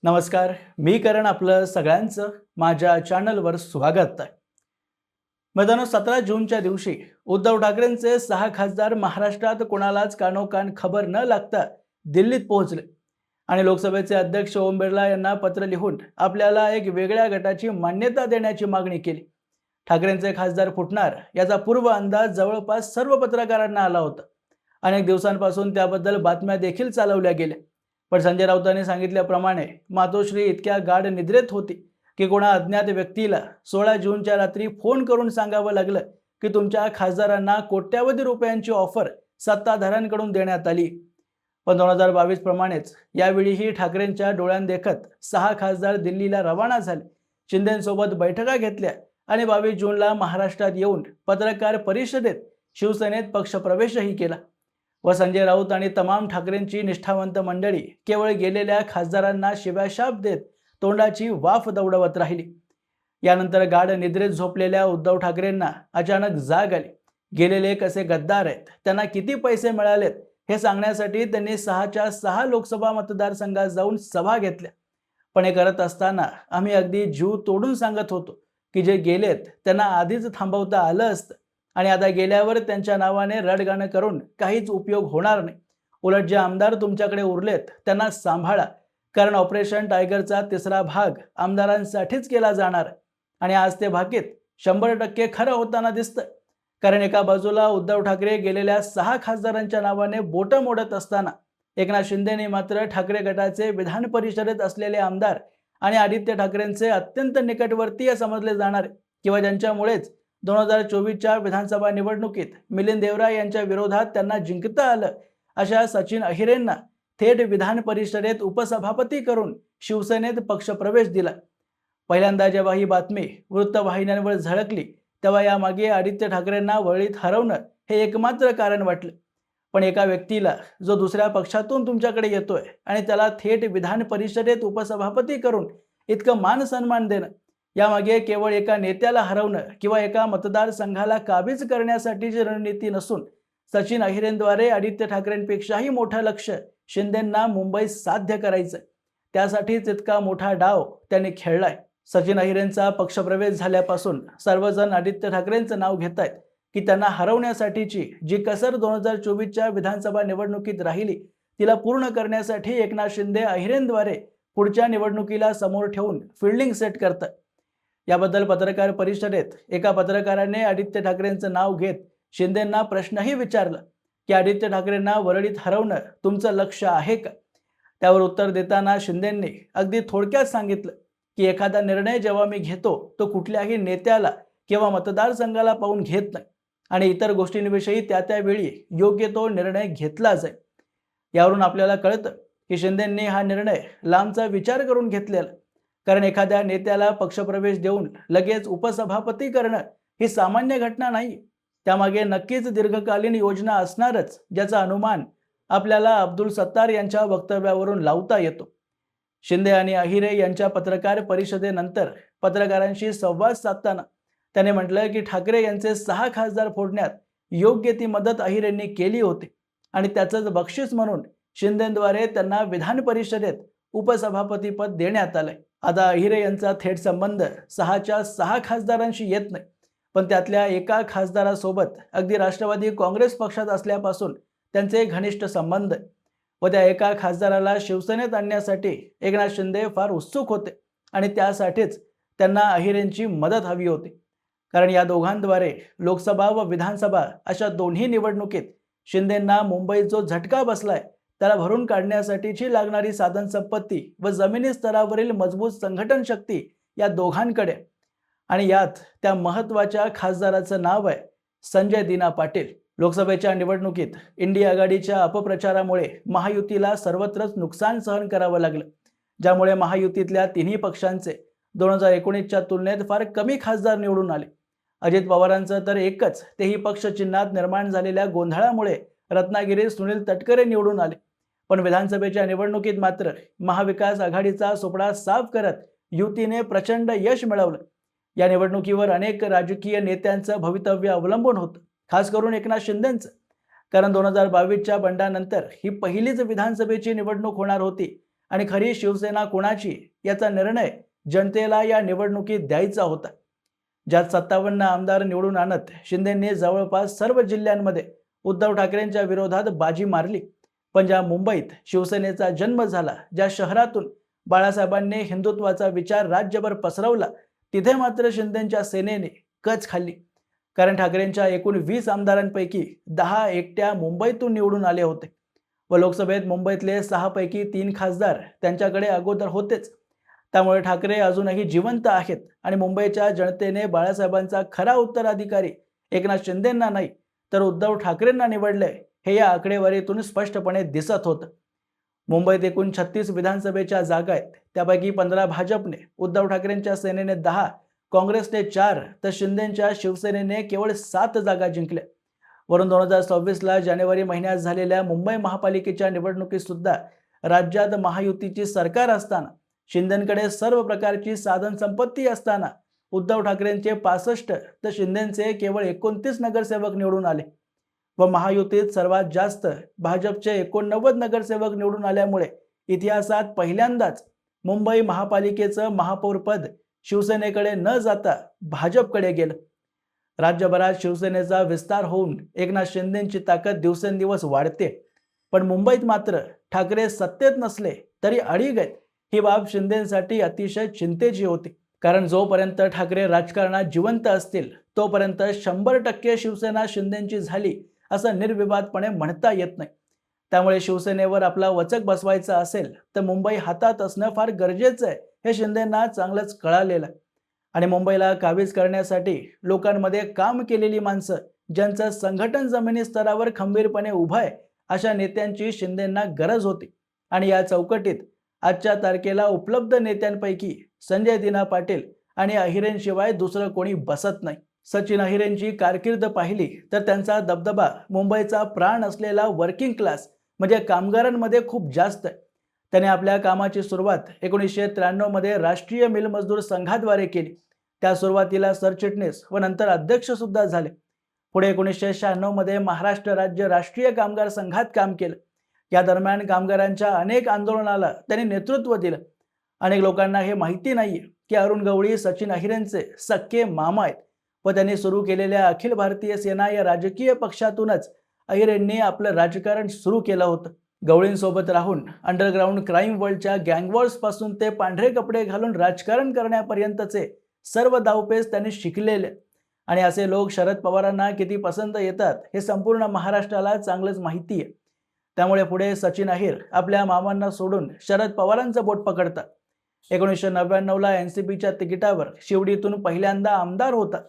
नमस्कार, मी करण आपलं सगळ्यांचं माझ्या चॅनलवर स्वागत आहे. मैदानो 17 जूनच्या दिवशी उद्धव ठाकरेंचे 6 खासदार महाराष्ट्रात कोणालाच कानोकान खबर न लागता दिल्लीत पोहोचले आणि लोकसभेचे अध्यक्ष ओम बिर्ला यांना पत्र लिहून आपल्याला एक वेगळ्या गटाची मान्यता देण्याची मागणी केली. ठाकरेंचे खासदार फुटणार याचा पूर्व अंदाज जवळपास सर्व पत्रकारांना आला होता. अनेक दिवसांपासून त्याबद्दल बातम्या देखील चालवल्या गेल्या. पण संजय राऊतांनी सांगितल्याप्रमाणे मातोश्री इतक्या गाढ निद्रेत होती की कोणा अज्ञात व्यक्तीला 16 जूनच्या रात्री फोन करून सांगावं लागलं की तुमच्या खासदारांना कोट्यावधी रुपयांची ऑफर सत्ताधाऱ्यांकडून देण्यात आली. पण 2022 प्रमाणेच यावेळीही ठाकरेंच्या डोळ्यांदेखत 6 खासदार दिल्लीला रवाना झाले, शिंदेंसोबत बैठका घेतल्या आणि 22 जूनला महाराष्ट्रात येऊन पत्रकार परिषदेत शिवसेनेत पक्षप्रवेशही केला. व संजय राऊत आणि तमाम ठाकरेंची निष्ठावंत मंडळी केवळ गेलेल्या खासदारांना शिव्याशाप देत तोंडाची वाफ दौडवत राहिली. यानंतर गाढ निद्रेत झोपलेल्या उद्धव ठाकरेंना अचानक जाग आली. गेलेले कसे गद्दार आहेत, त्यांना किती पैसे मिळालेत हे सांगण्यासाठी त्यांनी 6च्या 6 लोकसभा मतदारसंघात जाऊन सभा घेतल्या. पण हे करत असताना आम्ही अगदी जीव तोडून सांगत होतो की जे गेलेत त्यांना आधीच थांबवता आलं असतं आणि आता गेल्यावर त्यांच्या नावाने रडगाणं करून काहीच उपयोग होणार नाही. उलट जे आमदार तुमच्याकडे उरलेत त्यांना सांभाळा, कारण ऑपरेशन टायगरचा 3रा भाग आमदारांसाठीच केला जाणार आणि आज ते भाकीत 100% खरं होताना दिसतं. कारण एका बाजूला उद्धव ठाकरे गेलेल्या 6 खासदारांच्या नावाने बोटं मोडत असताना एकनाथ शिंदेने मात्र ठाकरे गटाचे विधान परिषदेत असलेले आमदार आणि आदित्य ठाकरेंचे अत्यंत निकटवर्तीय समजले जाणारे किंवा ज्यांच्यामुळेच 2024च्या विधानसभा निवडणुकीत मिलिंद देवरा यांच्या विरोधात त्यांना जिंकता आलं अशा सचिन अहिरेंना थेट विधान परिषदेत उपसभापती करून शिवसेनेत पक्षप्रवेश दिला. पहिल्यांदा जेव्हा ही बातमी वृत्तवाहिन्यांवर झळकली तेव्हा यामागे आदित्य ठाकरेंना वळीत हरवणं हे एकमात्र कारण वाटलं. पण एका व्यक्तीला जो दुसऱ्या पक्षातून तुमच्याकडे येतोय आणि त्याला थेट विधान परिषदेत उपसभापती करून इतकं मान सन्मान देणं, यामागे केवळ एका नेत्याला हरवणं किंवा एका मतदारसंघाला काबीज करण्यासाठीची रणनीती नसून सचिन अहिरेंद्वारे आदित्य ठाकरेंपेक्षाही मोठं लक्ष शिंदेंना मुंबईत साध्य करायचं. त्यासाठीच इतका मोठा डाव त्यांनी खेळलाय. सचिन अहिरेंचा पक्षप्रवेश झाल्यापासून सर्वजण आदित्य ठाकरेंचं नाव घेत आहेत की त्यांना हरवण्यासाठीची जी कसर 2024च्या विधानसभा निवडणुकीत राहिली तिला पूर्ण करण्यासाठी एकनाथ शिंदे अहिरेंद्वारे पुढच्या निवडणुकीला समोर ठेवून फिल्डिंग सेट करतात. याबद्दल पत्रकार परिषदेत एका पत्रकाराने आदित्य ठाकरेंचं नाव घेत शिंदेंना प्रश्नही विचारला की आदित्य ठाकरेंना वरळीत हरवणं तुमचं लक्ष आहे का? त्यावर उत्तर देताना शिंदेंनी अगदी थोडक्यात सांगितलं की एखादा निर्णय जेव्हा मी घेतो तो कुठल्याही नेत्याला किंवा मतदारसंघाला पाहून घेत नाही आणि इतर गोष्टींविषयी त्या त्यावेळी योग्य तो निर्णय घेतला जाईल. यावरून आपल्याला कळतं की शिंदेंनी हा निर्णय लांबचा विचार करून घेतलेला. कारण एखाद्या नेत्याला पक्षप्रवेश देऊन लगेच उपसभापती करणं ही सामान्य घटना नाही. त्यामागे नक्कीच दीर्घकालीन योजना असणारच, ज्याचा अनुमान आपल्याला अब्दुल सत्तार यांच्या वक्तव्यावरून लावता येतो. शिंदे आणि अहिरे यांच्या पत्रकार परिषदेनंतर पत्रकारांशी संवाद साधताना त्याने म्हटलं की ठाकरे यांचे 6 खासदार फोडण्यात योग्य ती मदत अहिरेंनी केली होती आणि त्याचंच बक्षीस म्हणून शिंदेंद्वारे त्यांना विधान परिषदेत उपसभापतीपद देण्यात आलंय. आता अहिरे यांचा थेट संबंध 6च्या 6 खासदारांशी येत नाही, पण त्यातल्या एका खासदारासोबत अगदी राष्ट्रवादी काँग्रेस पक्षात असल्यापासून त्यांचे घनिष्ठ संबंध व त्या एका खासदाराला शिवसेनेत आणण्यासाठी एकनाथ शिंदे फार उत्सुक होते आणि त्यासाठीच त्यांना अहिरेंची मदत हवी होती. कारण या दोघांद्वारे लोकसभा व विधानसभा अशा दोन्ही निवडणुकीत शिंदेंना मुंबईत जो झटका बसलाय त्याला भरून काढण्यासाठीची लागणारी साधनसंपत्ती व जमिनी स्तरावरील मजबूत संघटन शक्ती या दोघांकडे आणि यात त्या महत्त्वाच्या खासदाराचं नाव आहे संजय दिना पाटील. लोकसभेच्या निवडणुकीत इंडिया आघाडीच्या अपप्रचारामुळे महायुतीला सर्वत्रच नुकसान सहन करावं लागलं, ज्यामुळे महायुतीतल्या तिन्ही पक्षांचे 2019च्या तुलनेत फार कमी खासदार निवडून आले. अजित पवारांचं तर एकच, तेही पक्ष चिन्हात निर्माण झालेल्या गोंधळामुळे रत्नागिरीत सुनील तटकरे निवडून आले. पण विधानसभेच्या निवडणुकीत मात्र महाविकास आघाडीचा सुपडा साफ करत युतीने प्रचंड यश मिळवलं. या निवडणुकीवर अनेक राजकीय नेत्यांचं भवितव्य अवलंबून होतं, खास करून एकनाथ शिंदेंचं. कारण 2022च्या बंडानंतर ही पहिलीच विधानसभेची निवडणूक होणार होती आणि खरी शिवसेना कोणाची याचा निर्णय जनतेला या निवडणुकीत द्यायचा होता. ज्यात 57 आमदार निवडून आणत शिंदेंनी जवळपास सर्व जिल्ह्यांमध्ये उद्धव ठाकरेंच्या विरोधात बाजी मारली. पण ज्या मुंबईत शिवसेनेचा जन्म झाला, ज्या शहरातून बाळासाहेबांनी हिंदुत्वाचा विचार राज्यभर पसरवला, तिथे मात्र शिंदेंच्या सेनेने कच खाल्ली. कारण ठाकरेंच्या एकूण 20 आमदारांपैकी 10 एकट्या मुंबईतून निवडून आले होते व लोकसभेत मुंबईतले 6 पैकी 3 खासदार त्यांच्याकडे अगोदर होतेच. त्यामुळे ठाकरे अजूनही जिवंत आहेत आणि मुंबईच्या जनतेने बाळासाहेबांचा खरा उत्तराधिकारी एकनाथ शिंदेंना नाही तर उद्धव ठाकरेंना निवडले हे या आकडेवारीतून स्पष्टपणे दिसत होतं. मुंबईत एकूण 36 विधानसभेच्या जागा आहेत. त्यापैकी 15 भाजपने, उद्धव ठाकरेंच्या सेनेने 10, काँग्रेसने 4 तर शिंदेंच्या शिवसेनेने केवळ 7 जागा जिंकल्या. वरून 2026ला जानेवारी महिन्यात झालेल्या मुंबई महापालिकेच्या निवडणुकीत सुद्धा राज्यात महायुतीची सरकार असताना, शिंदेंकडे सर्व प्रकारची साधन संपत्ती असताना उद्धव ठाकरेंचे 65 तर शिंदेंचे केवळ 29 नगरसेवक निवडून आले व महायुतीत सर्वात जास्त भाजपचे 89 नगरसेवक निवडून आल्यामुळे इतिहासात पहिल्यांदाच मुंबई महापालिकेचं महापौरपद शिवसेनेकडे न जाता भाजपकडे गेलं. राज्यभरात शिवसेनेचा विस्तार होऊन एकनाथ शिंदेंची ताकद दिवसेंदिवस वाढते. पण मुंबईत मात्र ठाकरे सत्तेत नसले तरी अडीग आहेत ही बाब शिंदेंसाठी अतिशय चिंतेची होती. कारण जोपर्यंत ठाकरे राजकारणात जिवंत असतील तोपर्यंत 100% शिवसेना शिंदेंची झाली असं निर्विवादपणे म्हणता येत नाही. त्यामुळे शिवसेनेवर आपला वचक बसवायचा असेल तर मुंबई हातात असणं फार गरजेचं आहे हे शिंदेंना चांगलंच कळालेलं. आणि मुंबईला काबीज करण्यासाठी लोकांमध्ये काम केलेली माणसं, ज्यांचं संघटन जमिनी स्तरावर खंबीरपणे उभं आहे, अशा नेत्यांची शिंदेंना गरज होती. आणि या चौकटीत आजच्या तारखेला उपलब्ध नेत्यांपैकी संजय दिना पाटील आणि अहिरेंशिवाय दुसरं कोणी बसत नाही. सचिन अहिरेंची कारकीर्द पाहिली तर त्यांचा दबदबा मुंबईचा प्राण असलेला वर्किंग क्लास म्हणजे कामगारांमध्ये खूप जास्त आहे. त्याने आपल्या कामाची सुरुवात 1993 मध्ये राष्ट्रीय मिल मजदूर संघाद्वारे केली. त्या सुरुवातीला सरचिटणीस व नंतर अध्यक्ष सुद्धा झाले. पुढे 1996 मध्ये महाराष्ट्र राज्य राष्ट्रीय कामगार संघात काम केलं. या दरम्यान कामगारांच्या अनेक आंदोलनाला त्यांनी नेतृत्व दिलं. अनेक लोकांना हे माहिती नाहीये की अरुण गवळी सचिन अहिरेंचे सक्के मामा आहेत व त्यांनी सुरू केलेल्या अखिल भारतीय सेना या राजकीय पक्षातूनच अहिरेंनी आपलं राजकारण सुरू केलं होतं. गवळींसोबत राहून अंडरग्राऊंड क्राईम वर्ल्डच्या गँगवॉर्स पासून ते पांढरे कपडे घालून राजकारण करण्यापर्यंतचे सर्व दावपेच त्यांनी शिकलेले. आणि असे लोक शरद पवारांना किती पसंत येतात हे संपूर्ण महाराष्ट्राला चांगलंच माहिती आहे. त्यामुळे पुढे सचिन अहिर आपल्या मामांना सोडून शरद पवारांचं बोट पकडतात. 1999ला एनसीपीच्या तिकिटावर शिवडीतून पहिल्यांदा आमदार होतात.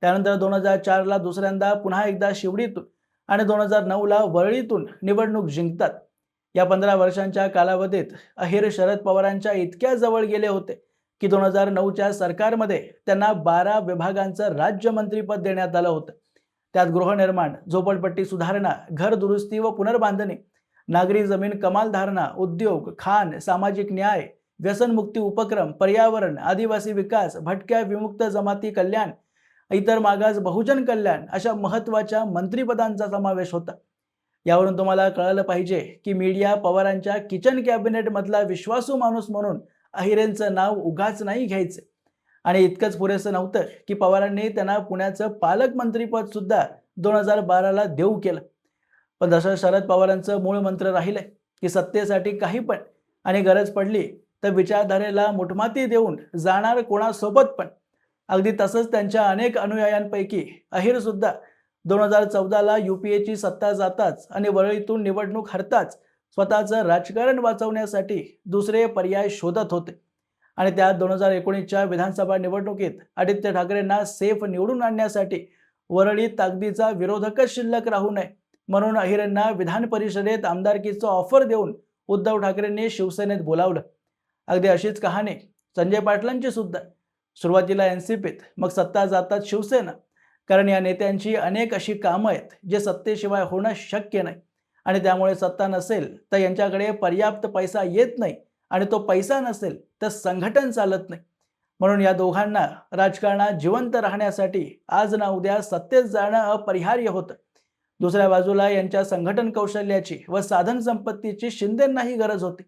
त्यानंतर 2004ला दुसऱ्यांदा पुन्हा एकदा शिवडीतून आणि 2009ला वरळीतून निवडणूक जिंकतात. या 15 वर्षांच्या कालावधीत अहिर शरद पवारांच्या इतक्या जवळ गेले होते की 2009च्या सरकारमध्ये त्यांना 12 विभागांचं राज्यमंत्रीपद देण्यात आलं होतं. त्यात गृहनिर्माण, झोपडपट्टी सुधारणा, घर दुरुस्ती व पुनर्बांधणी, नागरी जमीन कमाल धारणा, उद्योग, खाण, सामाजिक न्याय, व्यसनमुक्ती उपक्रम, पर्यावरण, आदिवासी विकास, भटक्या विमुक्त जमाती कल्याण, इतर मागास बहुजन कल्याण अशा महत्त्वाच्या मंत्रिपदांचा समावेश होता. यावरून तुम्हाला कळलं पाहिजे की मीडिया पवारांच्या किचन कॅबिनेट मधला विश्वासू माणूस म्हणून अहिरेंचं नाव उगाच नाही घ्यायचे. आणि इतकंच पुरेसं नव्हतं की पवारांनी त्यांना पुण्याचं पालकमंत्रीपद सुद्धा 2012ला देऊ केलं. पण जसं शरद पवारांचं मूळ मंत्र राहिलंय की सत्तेसाठी काही पण आणि गरज पडली तर विचारधारेला मुठमाती देऊन जाणार कोणासोबत पण. अगदी तसंच त्यांच्या अनेक अनुयायांपैकी अहिर सुद्धा 2014ला UPAची सत्ता जाताच आणि वरळीतून निवडणूक हरताच स्वतःचं राजकारण वाचवण्यासाठी दुसरे पर्याय शोधत होते. आणि त्यात 2019च्या विधानसभा निवडणुकीत आदित्य ठाकरेंना सेफ निवडून आणण्यासाठी वरळीत ताकदीचा विरोधकच शिल्लक राहू नये म्हणून अहिरेंना विधान परिषदेत आमदारकीचं ऑफर देऊन उद्धव ठाकरेंनी शिवसेनेत बोलावलं. अगदी अशीच कहाणी संजय पाटलांची सुद्धा. सुरुवातीला एनसीपीत, मग सत्ता जातात शिवसेना. कारण या नेत्यांची अनेक अशी कामं आहेत जे सत्तेशिवाय होणं शक्य नाही. आणि त्यामुळे सत्ता नसेल तर यांच्याकडे पर्याप्त पैसा येत नाही आणि तो पैसा नसेल तर संघटन चालत नाही. म्हणून या दोघांना राजकारणात जिवंत राहण्यासाठी आज ना उद्या सत्तेत जाणं अपरिहार्य होतं. दुसऱ्या बाजूला यांच्या संघटन कौशल्याची व साधन संपत्तीची शिंदेंनाही गरज होती.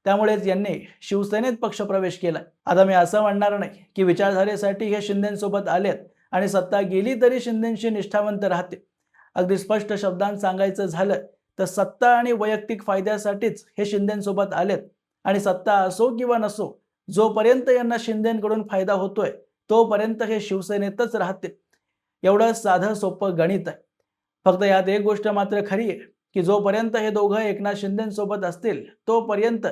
त्यामुळेच यांनी शिवसेनेत पक्षप्रवेश केला. आता मी असं म्हणणार नाही की विचारधारेसाठी हे शिंदेसोबत आलेत आणि सत्ता गेली तरी शिंदेशी निष्ठावंत राहते. अगदी स्पष्ट शब्दांत सांगायचं झालं तर सत्ता आणि वैयक्तिक फायद्यासाठीच हे शिंदेसोबत आलेत आणि सत्ता असो किंवा नसो, जोपर्यंत यांना शिंदेकडून फायदा होतोय तोपर्यंत हे शिवसेनेतच राहतील. एवढं साधं सोपं गणित आहे. फक्त यात एक गोष्ट मात्र खरी आहे की जोपर्यंत हे दोघं एकनाथ शिंदेसोबत असतील तोपर्यंत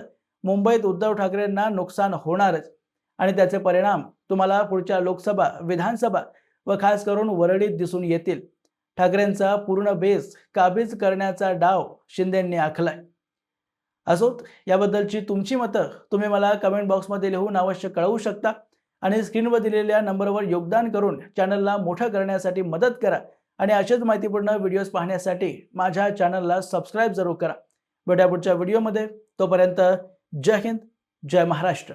मुंबईत उद्धव ठाकरेंना नुकसान होणारच आणि त्याचे परिणाम तुम्हाला पुढच्या लोकसभा, विधानसभा व खास करून वरळीत दिसून येतील. ठाकरेंचा पूर्ण बेस काबीज करण्याचा डाव शिंदेंनी आखलाय. असोत, याबद्दलची तुमची मतं तुम्ही मला कमेंट बॉक्समध्ये लिहून अवश्य कळवू शकता आणि स्क्रीनवर दिलेल्या नंबरवर योगदान करून चॅनलला मोठं करण्यासाठी मदत करा आणि असेच माहितीपूर्ण व्हिडिओज पाहण्यासाठी माझ्या चॅनलला सबस्क्राईब जरूर करा. भेटूया पुढच्या व्हिडिओमध्ये. तोपर्यंत जय हिंद, जय महाराष्ट्र.